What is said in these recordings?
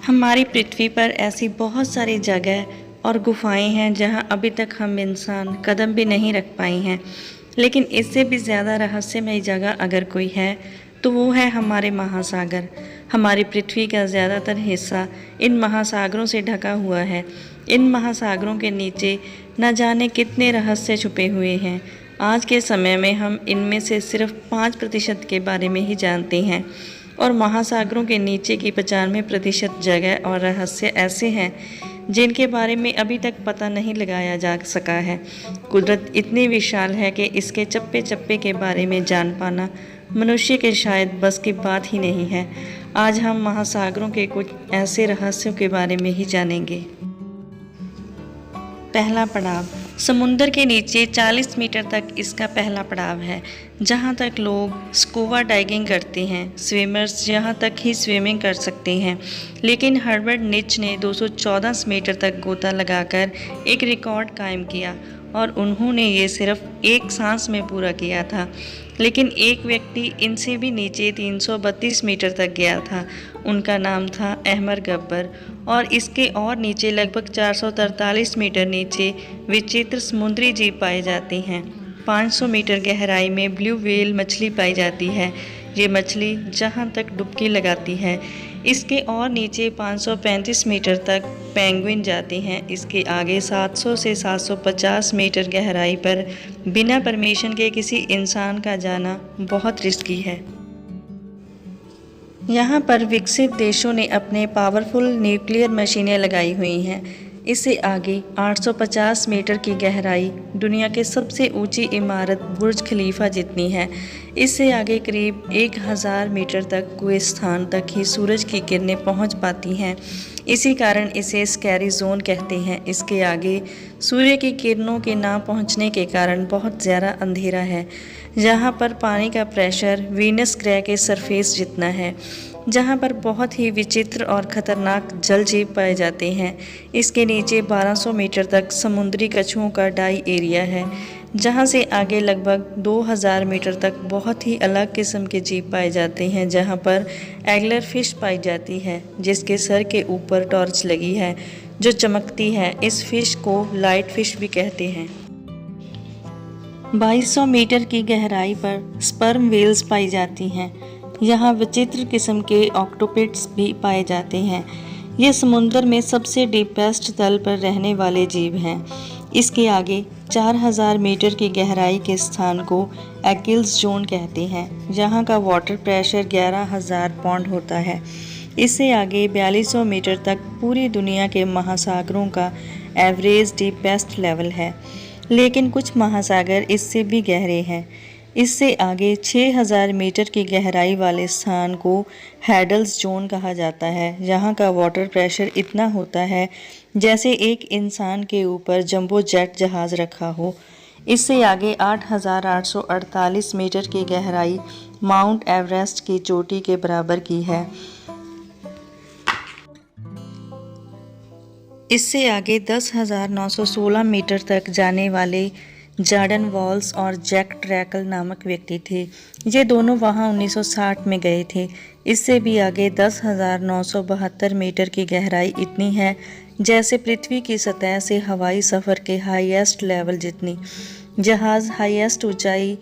हमारी पृथ्वी पर ऐसी बहुत सारी जगह और गुफाएं हैं जहां अभी तक हम इंसान कदम भी नहीं रख पाए हैं। लेकिन इससे भी ज़्यादा रहस्यमय जगह अगर कोई है तो वो है हमारे महासागर। हमारी पृथ्वी का ज़्यादातर हिस्सा इन महासागरों से ढका हुआ है। इन महासागरों के नीचे न जाने कितने रहस्य छुपे हुए हैं। आज के समय में हम इनमें से सिर्फ 5% के बारे में ही जानते हैं और महासागरों के नीचे की 95% जगह और रहस्य ऐसे हैं जिनके बारे में अभी तक पता नहीं लगाया जा सका है। कुदरत इतनी विशाल है कि इसके चप्पे चप्पे के बारे में जान पाना मनुष्य के शायद बस की बात ही नहीं है। आज हम महासागरों के कुछ ऐसे रहस्यों के बारे में ही जानेंगे। पहला पड़ाव, समुंदर के नीचे 40 मीटर तक इसका पहला पड़ाव है, जहां तक लोग स्कूबा डाइविंग करते हैं। स्विमर्स यहां तक ही स्विमिंग कर सकते हैं, लेकिन हर्बर्ट निच ने 214 मीटर तक गोता लगाकर एक रिकॉर्ड कायम किया और उन्होंने ये सिर्फ एक सांस में पूरा किया था। लेकिन एक व्यक्ति इनसे भी नीचे 332 मीटर तक गया था। उनका नाम था अहमद गब्बर और इसके और नीचे लगभग 443 मीटर नीचे विचित्र समुद्री जीव पाए जाते हैं। 500 मीटर गहराई में ब्लू व्हेल मछली पाई जाती है। ये मछली जहाँ तक डुबकी लगाती है। इसके और नीचे 535 मीटर तक पेंगुइन जाते हैं। इसके आगे 700 से 750 मीटर गहराई पर बिना परमिशन के किसी इंसान का जाना बहुत रिस्की है। यहाँ पर विकसित देशों ने अपने पावरफुल न्यूक्लियर मशीनें लगाई हुई हैं। इससे आगे 850 मीटर की गहराई दुनिया के सबसे ऊंची इमारत बुर्ज खलीफा जितनी है। इससे आगे करीब 1000 मीटर तक कोई स्थान तक ही सूरज की किरणें पहुंच पाती हैं। इसी कारण इसे स्कैरी जोन कहते हैं। इसके आगे सूर्य की किरणों के ना पहुंचने के कारण बहुत ज़्यादा अंधेरा है। जहां पर पानी का प्रेशर वीनस ग्रह के सरफेस जितना है, जहां पर बहुत ही विचित्र और ख़तरनाक जल जीव पाए जाते हैं। इसके नीचे 1200 मीटर तक समुद्री कछुओं का डाई एरिया है, जहां से आगे लगभग 2000 मीटर तक बहुत ही अलग किस्म के जीव पाए जाते हैं। जहां पर एगलर फिश पाई जाती है, जिसके सर के ऊपर टॉर्च लगी है जो चमकती है। इस फिश को लाइट फिश भी कहते हैं। 2200 मीटर की गहराई पर स्पर्म व्हेल्स पाई जाती हैं। यहाँ विचित्र किस्म के ऑक्टोपैड्स भी पाए जाते हैं। ये समुंदर में सबसे डीपेस्ट तल पर रहने वाले जीव हैं। इसके आगे 4000 मीटर की गहराई के स्थान को एकिल्स जोन कहते हैं, जहाँ का वाटर प्रेशर 11000 पौंड होता है। इससे आगे 4200 मीटर तक पूरी दुनिया के महासागरों का एवरेज डीपेस्ट लेवल है, लेकिन कुछ महासागर इससे भी गहरे हैं। इससे आगे 6000 मीटर की गहराई वाले स्थान को हैडल्स जोन कहा जाता है, जहाँ का वाटर प्रेशर इतना होता है जैसे एक इंसान के ऊपर जंबो जेट जहाज़ रखा हो। इससे आगे 8848 मीटर की गहराई माउंट एवरेस्ट की चोटी के बराबर की है। इससे आगे 10,916 मीटर तक जाने वाले जॉर्डन वॉल्स और जैक ट्रैकल नामक व्यक्ति थे। ये दोनों वहाँ 1960 में गए थे। इससे भी आगे 10,972 मीटर की गहराई इतनी है जैसे पृथ्वी की सतह से हवाई सफ़र के हाईएस्ट लेवल जितनी। जहाज़ हाईएस्ट ऊंचाई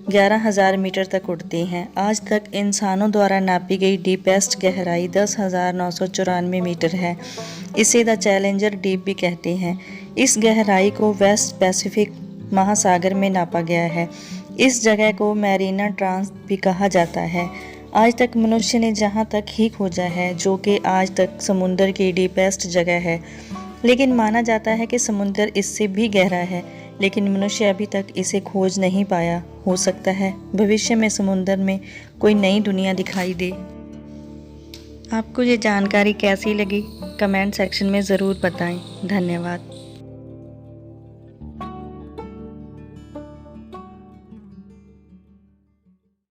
11,000 मीटर तक उड़ते हैं। आज तक इंसानों द्वारा नापी गई डीपेस्ट गहराई 10,994 मीटर है। इसे द चैलेंजर डीप भी कहते हैं। इस गहराई को वेस्ट पैसिफिक महासागर में नापा गया है। इस जगह को मैरीना ट्रांस भी कहा जाता है। आज तक मनुष्य ने जहां तक ही खोजा है, जो कि आज तक समुंदर की डीपेस्ट जगह है, लेकिन माना जाता है कि समुंदर इससे भी गहरा है, लेकिन मनुष्य अभी तक इसे खोज नहीं पाया। हो सकता है भविष्य में समुंदर में कोई नई दुनिया दिखाई दे। आपको ये जानकारी कैसी लगी कमेंट सेक्शन में ज़रूर बताएं। धन्यवाद।